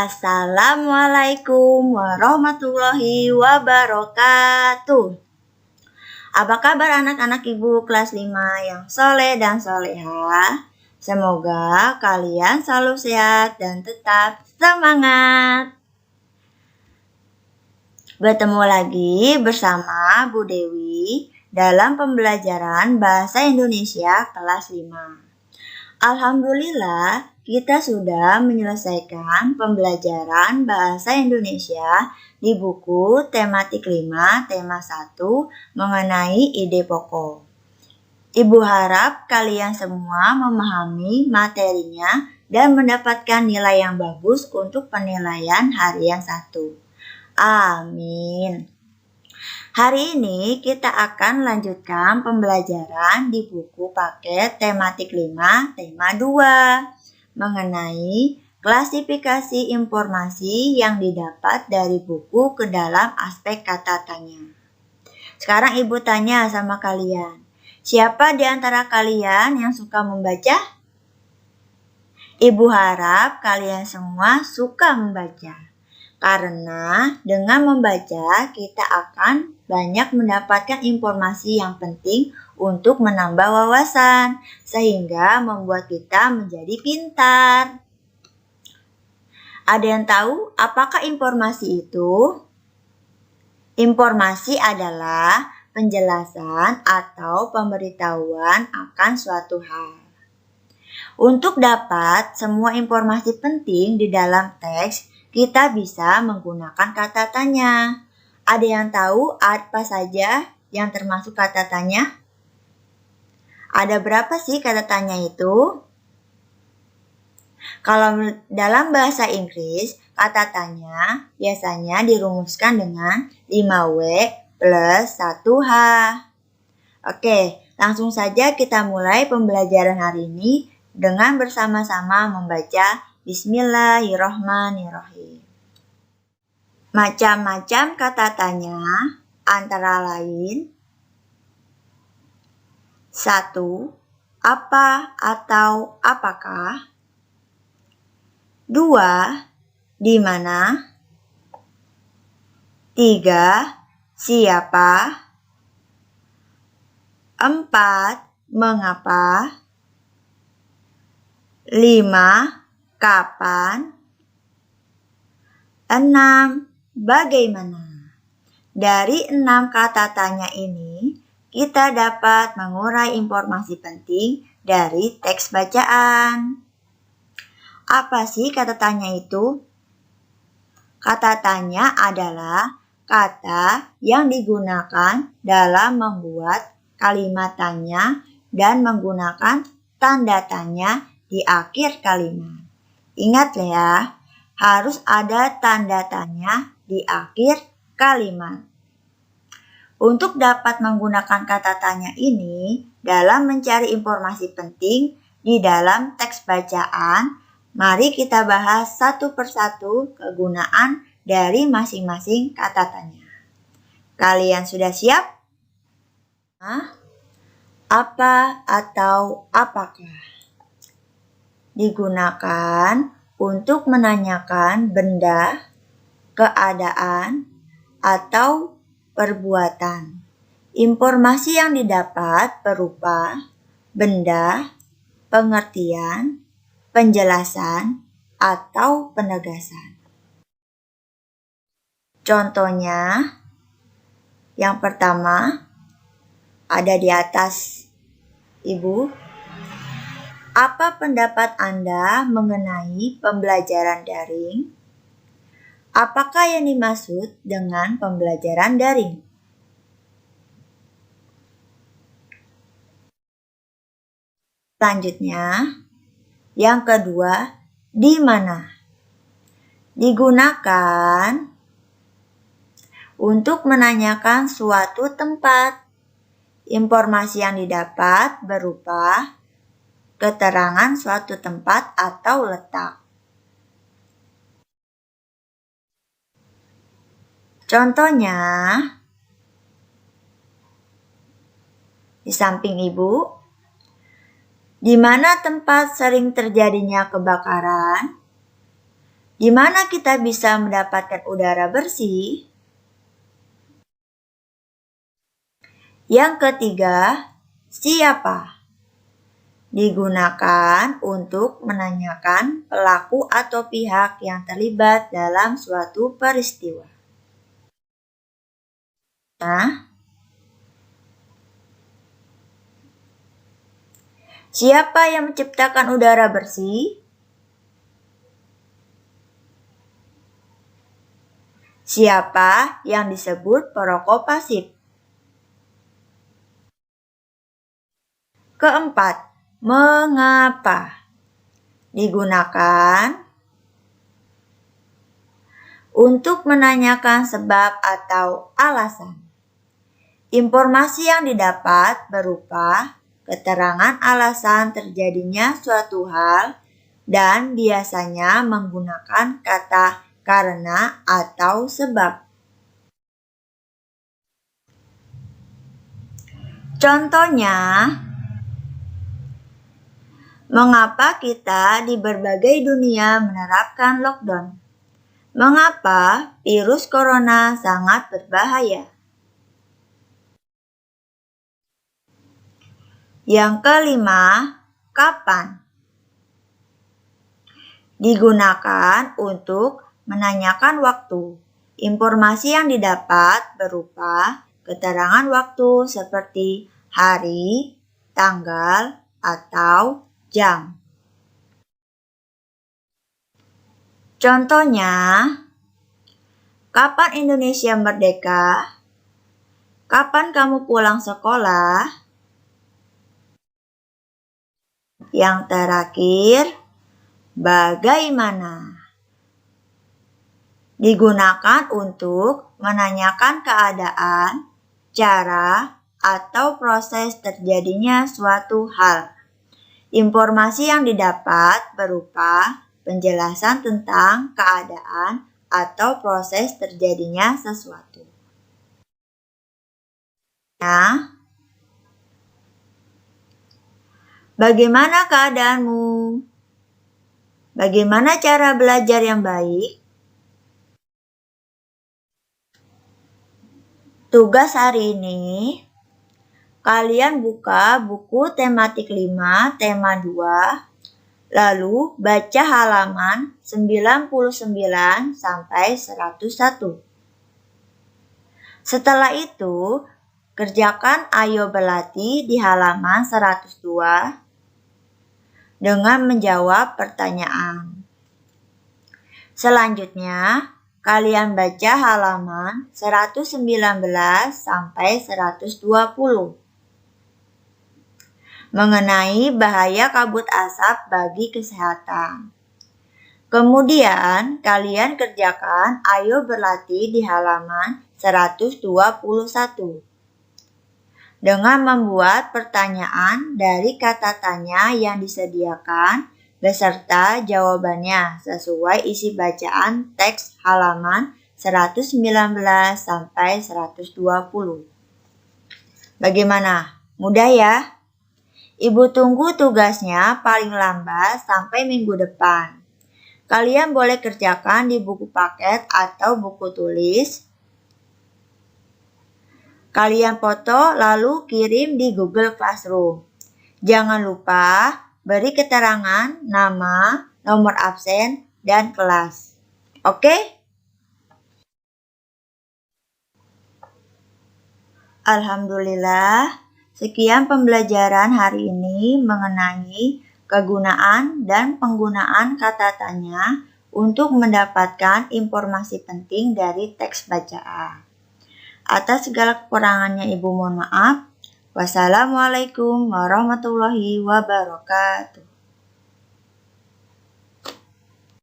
Assalamualaikum warahmatullahi wabarakatuh. Apa kabar anak-anak ibu kelas 5 yang soleh dan soleha? Semoga kalian selalu sehat dan tetap semangat. Bertemu lagi bersama Bu Dewi dalam pembelajaran Bahasa Indonesia kelas 5. Alhamdulillah, kita sudah menyelesaikan pembelajaran Bahasa Indonesia di buku tematik 5, tema 1 mengenai ide pokok. Ibu harap kalian semua memahami materinya dan mendapatkan nilai yang bagus untuk penilaian harian 1. Amin. Hari ini kita akan lanjutkan pembelajaran di buku paket tematik 5, tema 2 mengenai klasifikasi informasi yang didapat dari buku ke dalam aspek kata tanya. Sekarang ibu tanya sama kalian, siapa di antara kalian yang suka membaca? Ibu harap kalian semua suka membaca. Karena dengan membaca kita akan banyak mendapatkan informasi yang penting untuk menambah wawasan sehingga membuat kita menjadi pintar. Ada yang tahu apakah informasi itu? Informasi adalah penjelasan atau pemberitahuan akan suatu hal. Untuk dapat semua informasi penting di dalam teks, kita bisa menggunakan kata tanya. Ada yang tahu apa saja yang termasuk kata tanya? Ada berapa sih kata tanya itu? Kalau dalam bahasa Inggris, kata tanya biasanya dirumuskan dengan 5W plus 1H. Oke, langsung saja kita mulai pembelajaran hari ini dengan bersama-sama membaca Bismillahirrohmanirrohim. Macam-macam kata tanya antara lain 1. Apa atau apakah? 2. Di mana? 3. Siapa? 4. Mengapa? 5. Kapan? 6. Bagaimana? Dari 6 kata tanya ini, kita dapat mengurai informasi penting dari teks bacaan. Apa sih kata tanya itu? Kata tanya adalah kata yang digunakan dalam membuat kalimat tanya dan menggunakan tanda tanya di akhir kalimat. Ingat ya, harus ada tanda tanya di akhir kalimat. Untuk dapat menggunakan kata tanya ini dalam mencari informasi penting di dalam teks bacaan, mari kita bahas satu persatu kegunaan dari masing-masing kata tanya. Kalian sudah siap? Apa atau apakah? Digunakan untuk menanyakan benda, keadaan, atau perbuatan. Informasi yang didapat berupa benda, pengertian, penjelasan, atau penegasan. Contohnya, yang pertama ada di atas Ibu. Apa pendapat Anda mengenai pembelajaran daring? Apakah yang dimaksud dengan pembelajaran daring? Selanjutnya, yang kedua, di mana? Digunakan untuk menanyakan suatu tempat. Informasi yang didapat berupa keterangan suatu tempat atau letak. Contohnya, di samping Ibu, di mana tempat sering terjadinya kebakaran? Di mana kita bisa mendapatkan udara bersih? Yang ketiga, siapa? Digunakan untuk menanyakan pelaku atau pihak yang terlibat dalam suatu peristiwa. Nah, siapa yang menciptakan udara bersih? Siapa yang disebut perokok pasif? Keempat, mengapa? Digunakan untuk menanyakan sebab atau alasan. Informasi yang didapat berupa keterangan alasan terjadinya suatu hal dan biasanya menggunakan kata karena atau sebab. Contohnya, mengapa kita di berbagai dunia menerapkan lockdown? Mengapa virus corona sangat berbahaya? Yang kelima, kapan? Digunakan untuk menanyakan waktu. Informasi yang didapat berupa keterangan waktu seperti hari, tanggal, atau jam. Contohnya, kapan Indonesia merdeka? Kapan kamu pulang sekolah? Yang terakhir, bagaimana? Digunakan untuk menanyakan keadaan, cara, atau proses terjadinya suatu hal. Informasi yang didapat berupa penjelasan tentang keadaan atau proses terjadinya sesuatu. Nah, bagaimana keadaanmu? Bagaimana cara belajar yang baik? Tugas hari ini, kalian buka buku tematik 5, tema 2, lalu baca halaman 99 sampai 101. Setelah itu, kerjakan ayo berlatih di halaman 102 dengan menjawab pertanyaan. Selanjutnya, kalian baca halaman 119 sampai 120 mengenai bahaya kabut asap bagi kesehatan. Kemudian, kalian kerjakan ayo berlatih di halaman 121 dengan membuat pertanyaan dari kata tanya yang disediakan beserta jawabannya sesuai isi bacaan teks halaman 119 sampai 120. Bagaimana? Mudah ya? Ibu tunggu tugasnya paling lambat sampai minggu depan. Kalian boleh kerjakan di buku paket atau buku tulis. Kalian foto lalu kirim di Google Classroom. Jangan lupa beri keterangan nama, nomor absen, dan kelas. Oke? Alhamdulillah, sekian pembelajaran hari ini mengenai kegunaan dan penggunaan kata tanya untuk mendapatkan informasi penting dari teks bacaan. Atas segala kekurangannya Ibu mohon maaf. Wassalamualaikum warahmatullahi wabarakatuh.